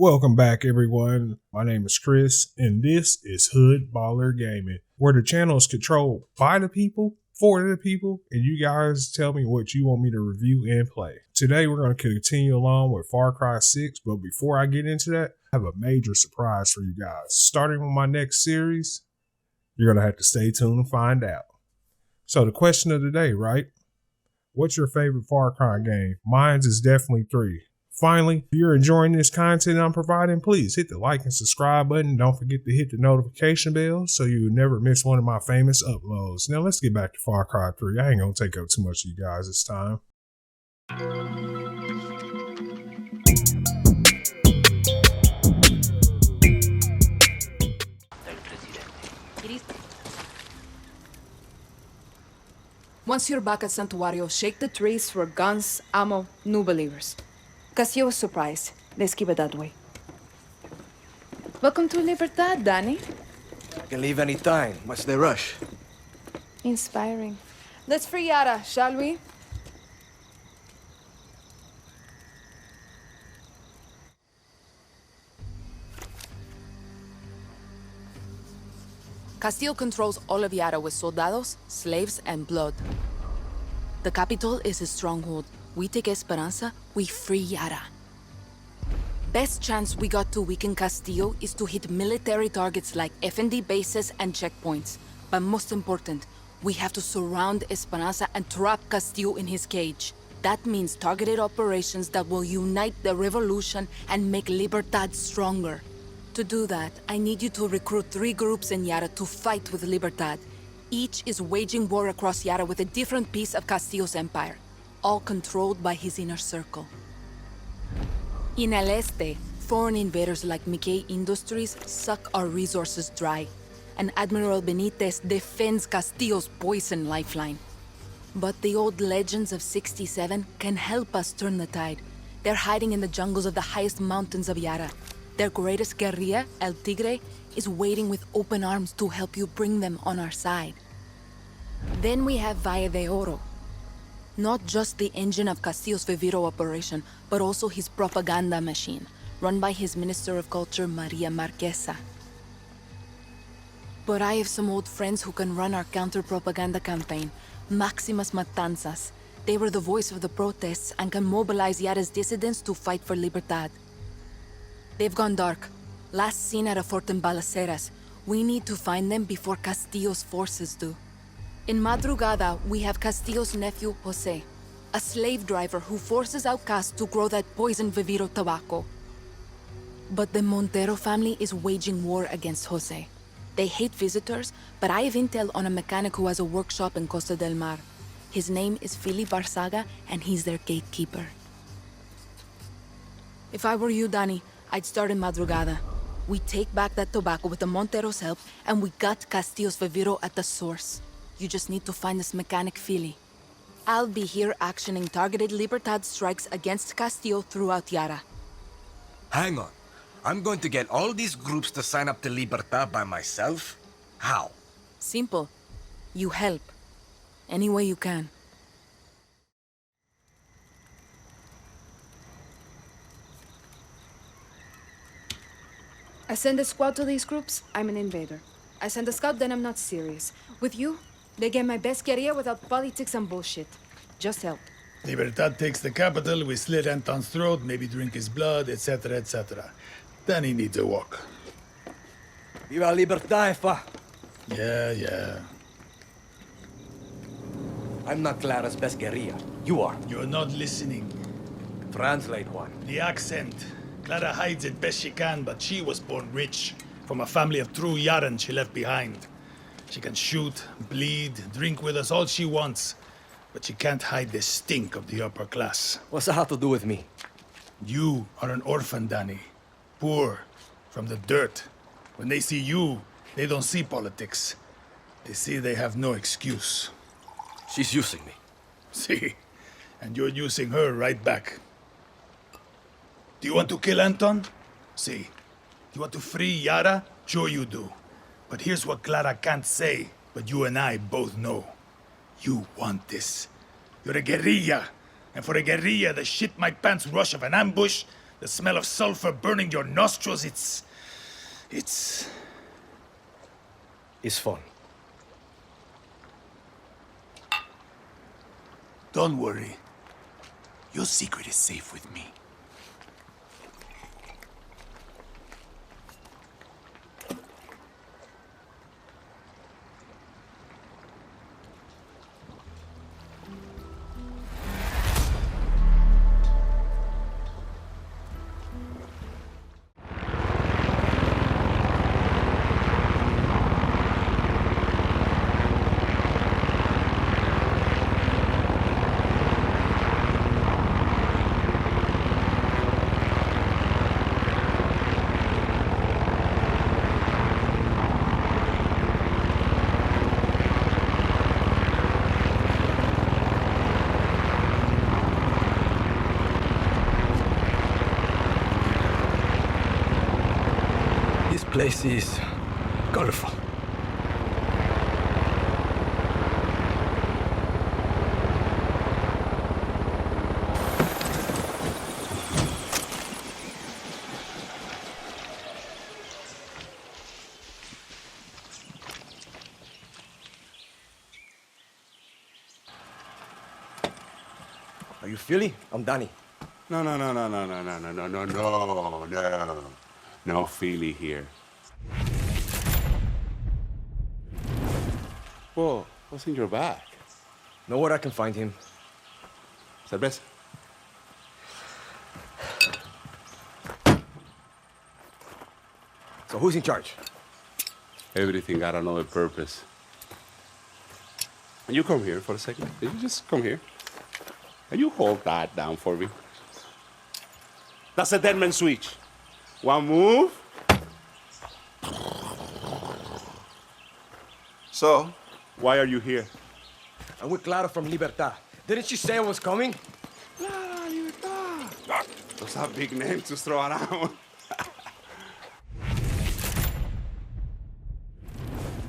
Welcome back, everyone. My name is Chris, and this is Hood Baller Gaming, where the channel is controlled by the people, for the people, and you guys tell me what you want me to review and play. Today, we're going to continue along with Far Cry 6, but before I get into that, I have a major surprise for you guys. Starting with my next series, you're going to have to stay tuned and find out. So the question of the day, right? What's your favorite Far Cry game? Mine's is definitely 3. Finally, if you're enjoying this content I'm providing, please hit the like and subscribe button. Don't forget to hit the notification bell so you will never miss one of my famous uploads. Now let's get back to Far Cry 3. I ain't gonna take up too much of you guys this time. Once you're back at Santuario, shake the trees for guns, ammo, new believers. Castillo was surprised. Let's keep it that way. Welcome to Libertad, Dani. Can leave any time. What's the rush? Inspiring. Let's free Yara, shall we? Castillo controls all of Yara with soldados, slaves, and blood. The capital is his stronghold. We take Esperanza, we free Yara. Best chance we got to weaken Castillo is to hit military targets like FND bases and checkpoints. But most important, we have to surround Esperanza and trap Castillo in his cage. That means targeted operations that will unite the revolution and make Libertad stronger. To do that, I need you to recruit 3 groups in Yara to fight with Libertad. Each is waging war across Yara with a different piece of Castillo's empire, all controlled by his inner circle. In El Este, foreign invaders like Mickey Industries suck our resources dry, and Admiral Benitez defends Castillo's poison lifeline. But the old legends of 67 can help us turn the tide. They're hiding in the jungles of the highest mountains of Yara. Their greatest guerrilla, El Tigre, is waiting with open arms to help you bring them on our side. Then we have Valle de Oro. Not just the engine of Castillo's Viviro operation, but also his propaganda machine, run by his Minister of Culture, Maria Marquesa. But I have some old friends who can run our counter-propaganda campaign, Maximas Matanzas. They were the voice of the protests and can mobilize Yara's dissidents to fight for Libertad. They've gone dark. Last seen at a fort in Balaceras. We need to find them before Castillo's forces do. In Madrugada, we have Castillo's nephew, Jose, a slave driver who forces outcasts to grow that poison Viviro tobacco. But the Montero family is waging war against Jose. They hate visitors, but I have intel on a mechanic who has a workshop in Costa del Mar. His name is Philip Barzaga, and he's their gatekeeper. If I were you, Dani, I'd start in Madrugada. We take back that tobacco with the Montero's help, and we got Castillo's Viviro at the source. You just need to find this mechanic Philly. I'll be here actioning targeted Libertad strikes against Castillo throughout Yara. Hang on. I'm going to get all these groups to sign up to Libertad by myself? How? Simple. You help. Any way you can. I send a squad to these groups, I'm an invader. I send a scout, then I'm not serious. With you, they get my best guerrilla without politics and bullshit. Just help. Libertad takes the capital, we slit Anton's throat, maybe drink his blood, etc., etc. Then he needs a walk. Viva Libertad, fa! Yeah. I'm not Clara's best guerrilla. You are. You're not listening. Translate one. The accent. Clara hides it best she can, but she was born rich. From a family of true Yaran she left behind. She can shoot, bleed, drink with us all she wants. But she can't hide the stink of the upper class. What's that have to do with me? You are an orphan, Dani. Poor, from the dirt. When they see you, they don't see politics. They see they have no excuse. She's using me. See? And you're using her right back. Do you want to kill Anton? See. Do you want to free Yara? Sure you do. But here's what Clara can't say, but you and I both know. You want this. You're a guerrilla. And for a guerrilla, the shit-my-pants rush of an ambush, The smell of sulfur burning your nostrils, it's fun. Don't worry. Your secret is safe with me. Place is colorful. Are you Philly? I'm Dani. No. No Philly here. Whoa, what's in your bag? Know where I can find him. Cerveza. So who's in charge? Everything got another purpose. And you come here for a second. You just come here. And you hold that down for me. That's a dead man switch. One move. So, why are you here? I'm with Clara from Libertad. Didn't she say I was coming? Clara, Libertad. Those are big names to throw around.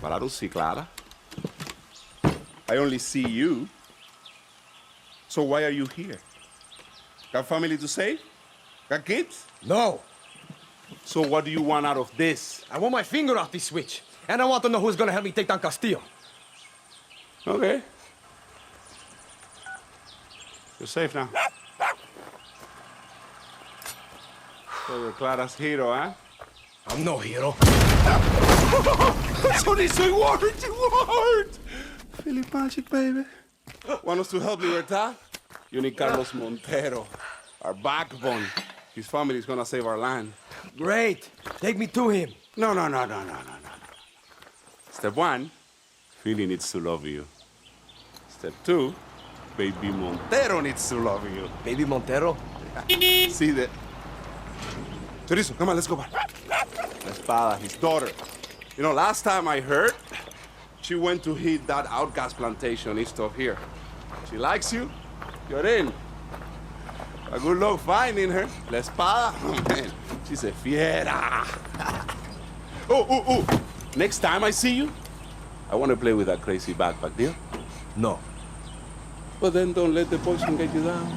But I don't see Clara. I only see you. So why are you here? Got family to save? Got kids? No. So what do you want out of this? I want my finger off this switch. And I want to know who's gonna help me take down Castillo. Okay. You're safe now. So you're Clara's hero, huh? I'm no hero. Tony, it worked! It worked! Philly magic, baby. Want us to help Libertad? You need Carlos Montero, our backbone. His family is gonna save our land. Great. Take me to him. No. Step one, Philly needs to love you. Step two, Baby Montero needs to love you. Baby Montero? See that? Chorizo, come on, let's go back. La Espada, his daughter. You know, last time I heard, she went to hit that outcast plantation east of here. She likes you, you're in. A good luck finding her. La Espada, oh man, she's a fiera. Oh. Next time I see you, I want to play with that crazy backpack, deal? No. But then don't let the poison get you down.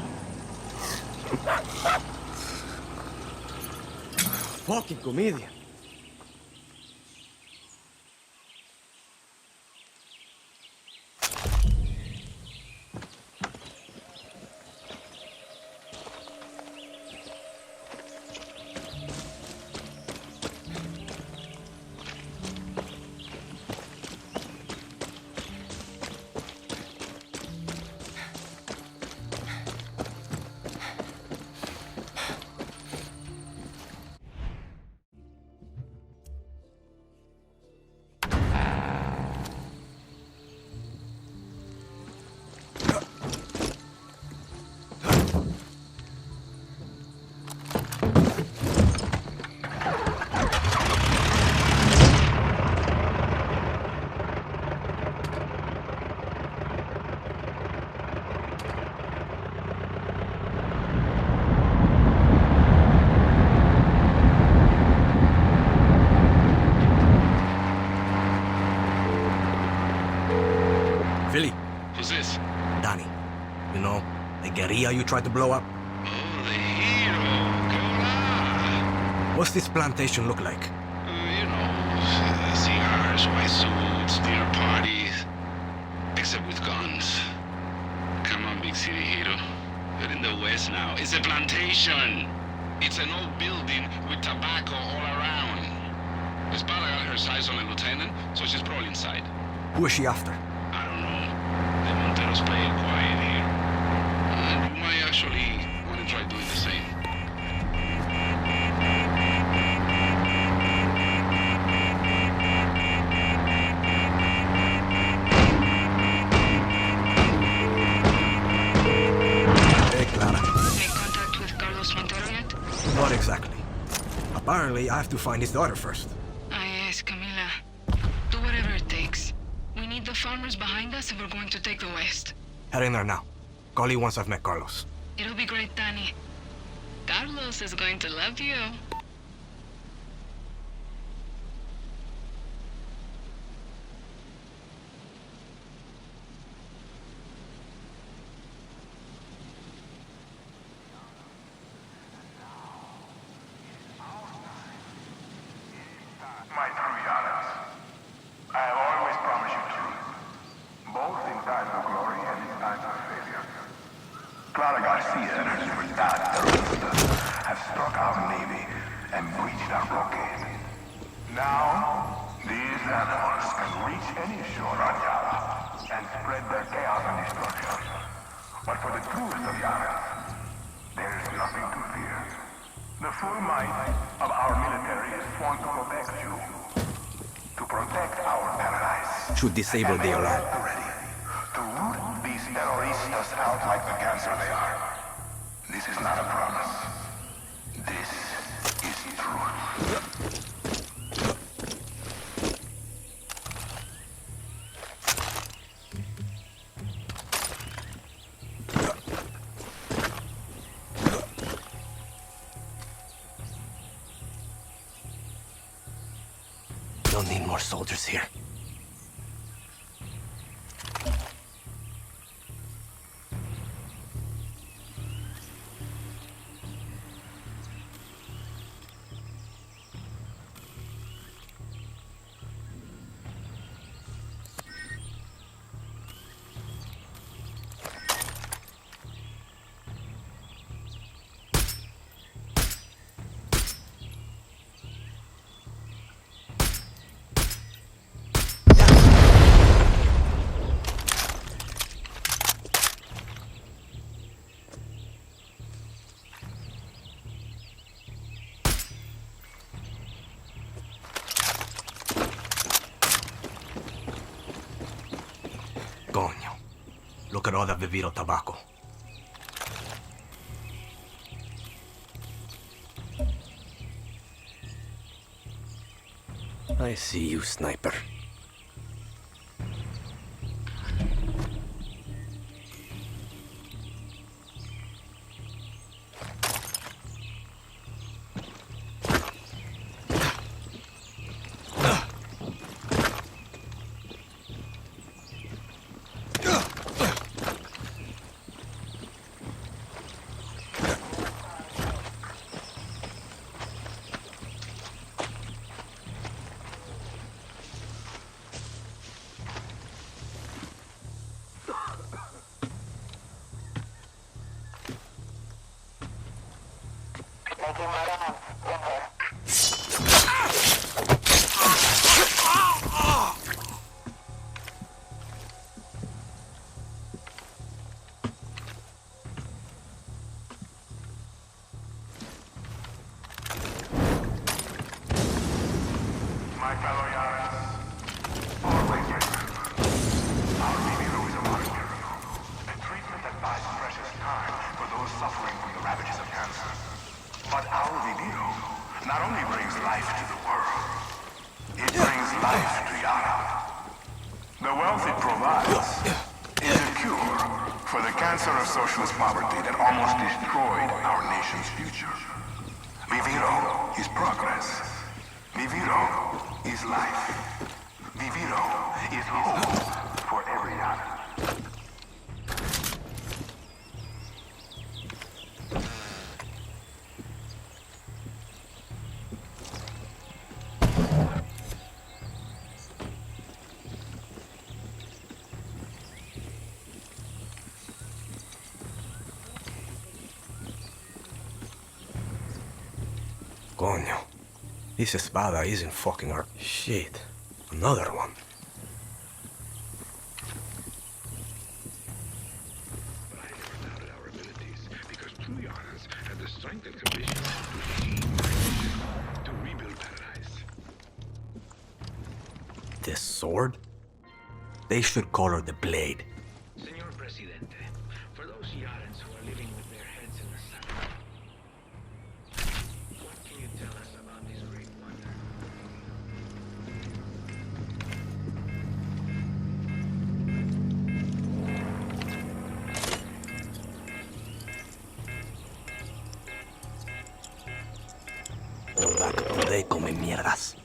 Fucking comedian. Philly. Who's this? Dani. You know, the guerrilla you tried to blow up? Oh, the hero. What's this plantation look like? You know, cigars, white suits, dinner parties. Except with guns. Come on, big city hero. You're in the West now. It's a plantation. It's an old building with tobacco all around. Espada got her sights on the lieutenant, so she's probably inside. Who is she after? I don't know. The Monteros play it quiet here. And you might actually want to try doing the same. Hey, Clara. Make contact with Carlos Montero yet? Not exactly. Apparently, I have to find his daughter first. Yes, Camila. Do whatever it takes. We need the farmers behind us if we're going to take the West. Heading there now. Call you once I've met Carlos. It'll be great, Dani. Carlos is going to love you. My true Yaras, I have always promised you truth, both in times of glory and in times of failure. Clara Garcia and her superstar terroristas have struck our navy and breached our blockade. Now, these animals can reach any shore on Yara and spread their chaos and destruction. But for the truest of Yaras, there is nothing to fear. The full might of our military is sworn to protect you. To protect our paradise. Should disable the alarm. Ready to root these terroristas out like the cancer they are. This is not a promise. This is truth. Don't need more soldiers here. Coño. Look at all that Viviro tobacco. I see you, sniper. My fellow Yaras, always remember, our Viviro is a modern hero. A treatment that buys precious time for those suffering from the ravages of cancer. But our Viviro not only brings life to the world, it brings life to Yara. The wealth it provides is a cure for the cancer of socialist poverty that almost destroyed our nation's future. Viviro is progress. Viviro is life. Viviro is hope for every Yara. Coño. This espada isn't fucking hard. Shit. Another one. But I never doubted our abilities, because true Yarans had the strength and conviction to see my vision, to rebuild paradise. This sword? They should call her the Blade. Señor Presidente, for those Yarans who are living with their heads in the sand, what can you tell us about this great wonder? Back donde come mierdas.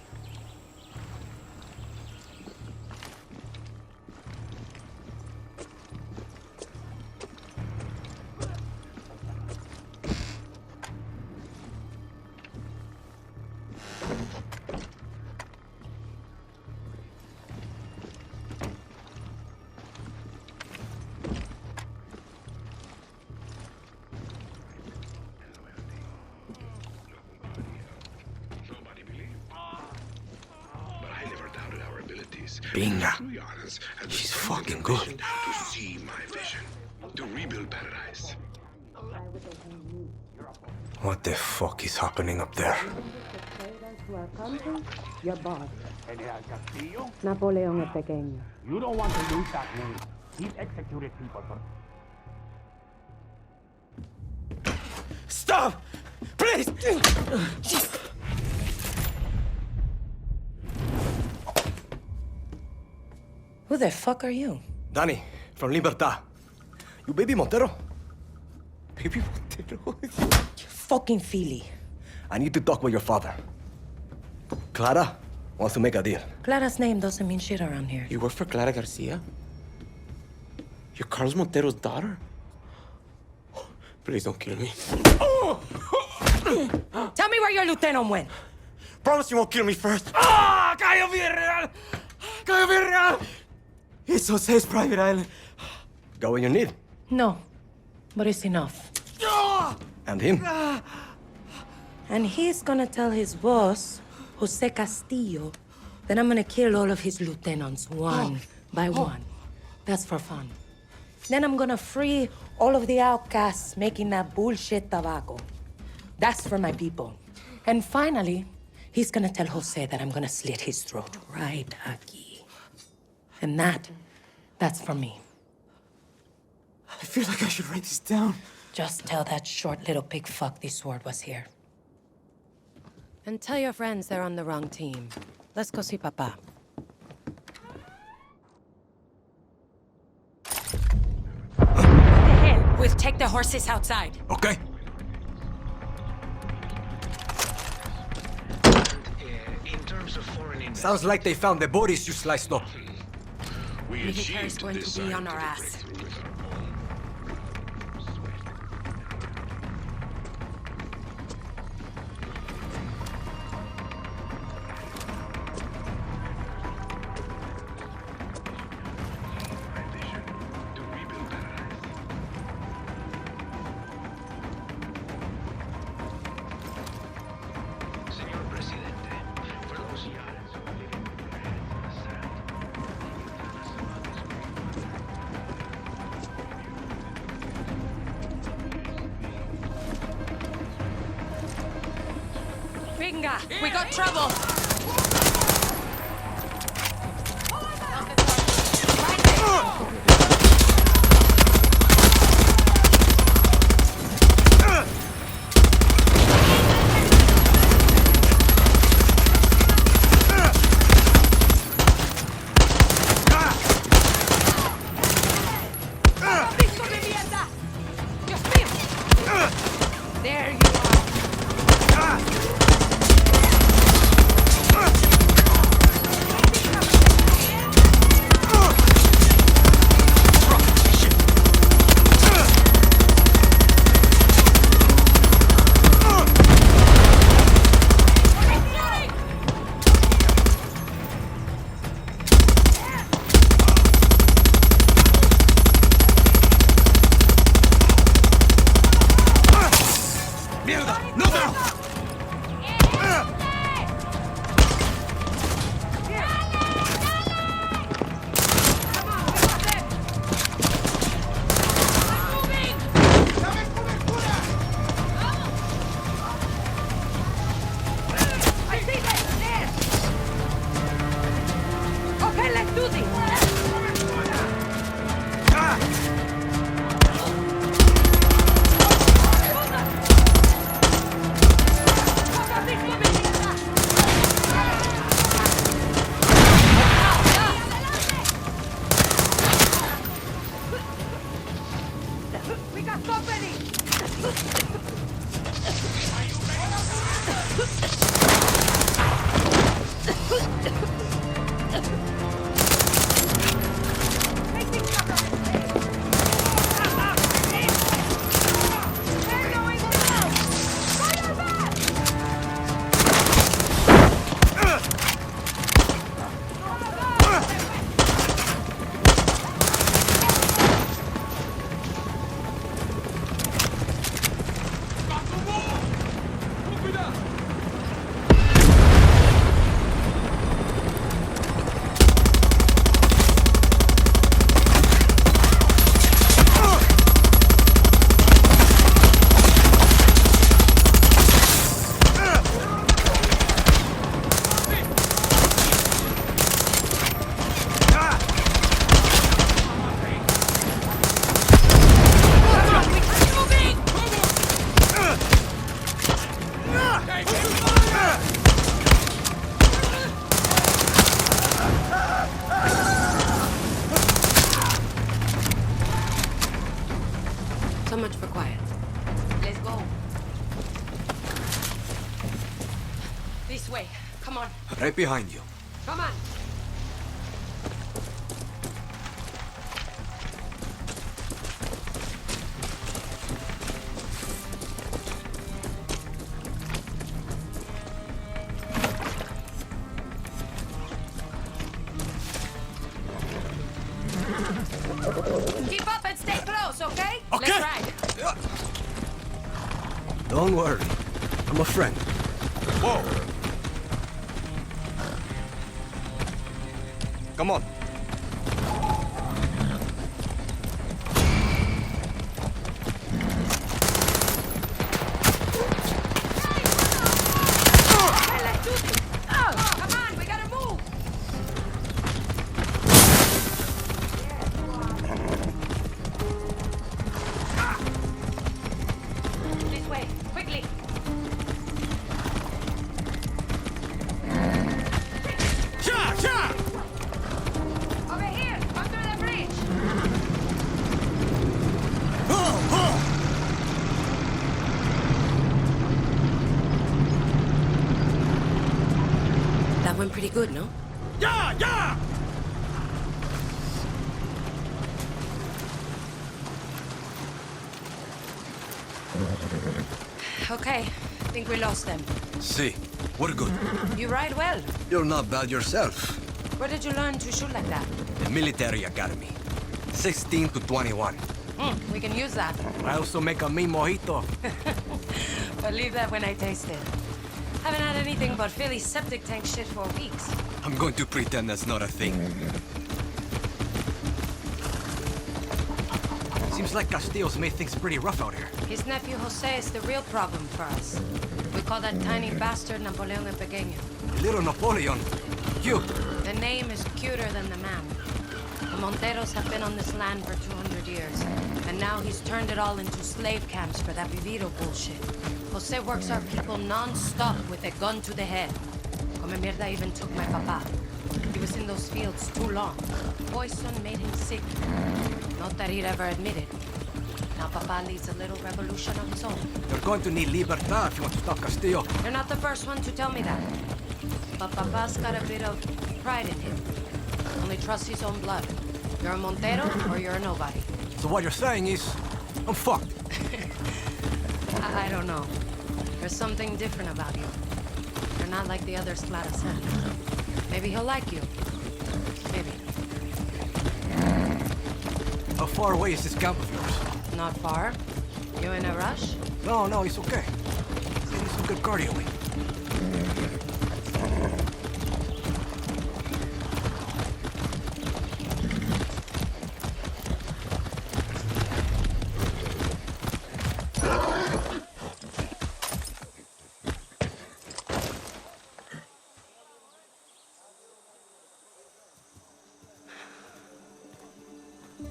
Nobody believed. But I never doubted our abilities. Binga. True Yarans had the She's strength and fucking good. conviction to see my vision, to rebuild paradise. What the fuck is happening up there? To our country, your boss. General Castillo, Napoleón el Pequeño. you don't want to lose that name. He's executed people for... Stop! Please! Who the fuck are you? Dani, from Libertad. You baby Montero? Baby Montero? Fucking Philly. I need to talk with your father. Clara wants to make a deal. Clara's name doesn't mean shit around here. You work for Clara Garcia? You're Carlos Montero's daughter? Please don't kill me. Tell me where your lieutenant went. Promise you won't kill me first. Ah! Cayo Villarreal! Cayo Villarreal! It's Jose's private island. Got what you need. No, but it's enough. And him. And he's gonna tell his boss, Jose Castillo, that I'm gonna kill all of his lieutenants one by one. That's for fun. Then I'm gonna free all of the outcasts making that bullshit tobacco. That's for my people. And finally, he's gonna tell Jose that I'm gonna slit his throat right aquí. And that's for me. I feel like I should write this down. Just tell that short little pig fuck this sword was here. And tell your friends they're on the wrong team. Let's go see Papa. What the hell? We'll take the horses outside. Okay. In terms of foreign Sounds like they found the bodies you sliced up. we Military's achieved going this to be on our scientific ass. breakthrough with our own. My vision to rebuild paradise. Señor Presidente, for those Yarans who are living with their heads in the sand, can you tell us about this great Binga! We got trouble! There you are! This way. Come on. Right behind you. Come on. Keep up and stay close, okay? Okay. Let's ride. Don't worry. I'm a friend. Whoa. Come on. Come on, we gotta move. This way, quickly. Over here, under the bridge. That went pretty good, no? Yeah! Okay, think we lost them. See, we're good. You ride well. You're not bad yourself. Where did you learn to shoot like that? The military academy. 16 to 21. We can use that. I also make a mean mojito. But leave that when I taste it. Haven't had anything but Philly septic tank shit for weeks. I'm going to pretend that's not a thing. Seems like Castillo's made things pretty rough out here. His nephew Jose is the real problem for us. We call that tiny bastard Napoleon el Pequeño. Little Napoleon. You. The name is cuter than the man. The Monteros have been on this land for 200 years, and now he's turned it all into slave camps for that vivido bullshit. Jose works our people non-stop with a gun to the head. Come mierda even took my papa. He was in those fields too long. Poison made him sick. Not that he'd ever admit it. Now papa leads a little revolution of his own. You're going to need libertad if you want to stop Castillo. You're not the first one to tell me that. But papa's got a bit of pride in him. Only trusts his own blood. You're a Montero or you're a nobody. So what you're saying is, I'm fucked. I don't know. There's something different about you. You're not like the others Clara said. Maybe he'll like you. Maybe. How far away is this camp of yours? Not far. You in a rush? No, it's okay. Give me some good cardio.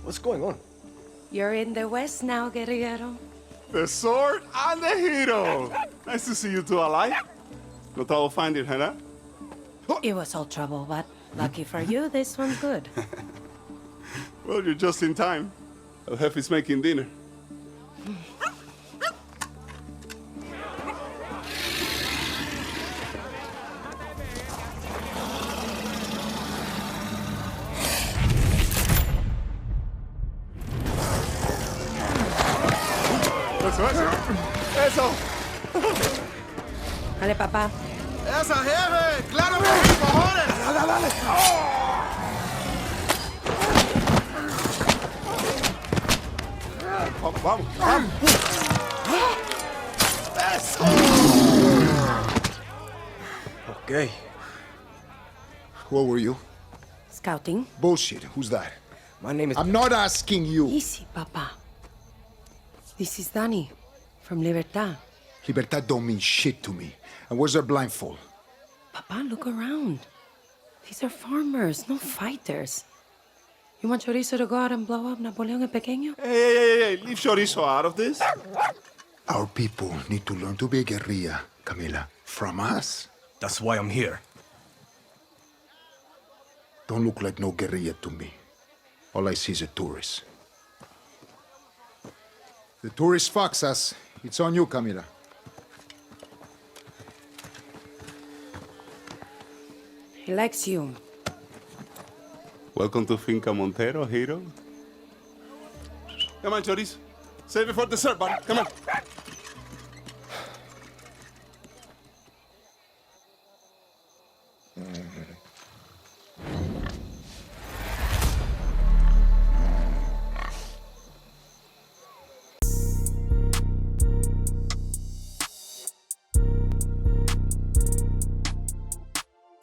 What's going on? You're in the West now, guerrillero. The sword and the hero. Nice to see you two alive. No trouble finding her, huh? It was all trouble, but lucky for you, this one's good. Well, you're just in time. El Jefe's making dinner. Eso. Dale, papá. ¡Esa, jefe! ¡Claro que sí, cojones! Dale. Vamos. Eso. Okay. What were you? Scouting. Bullshit. Who's that? My name is... I'm not asking you. Easy, papa. This is Dani from Libertad. Libertad don't mean shit to me. And where's their blindfold? Papa, look around. These are farmers, not fighters. You want Chorizo to go out and blow up Napoleon el Pequeño? Hey, leave Chorizo out of this. Our people need to learn to be a guerrilla, Camila. From us. That's why I'm here. Don't look like no guerrilla to me. All I see is a tourist. The tourist fucks us. It's on you, Camila. He likes you. Welcome to Finca Montero, hero. Come on, Choris. Save it for dessert, buddy. Come on.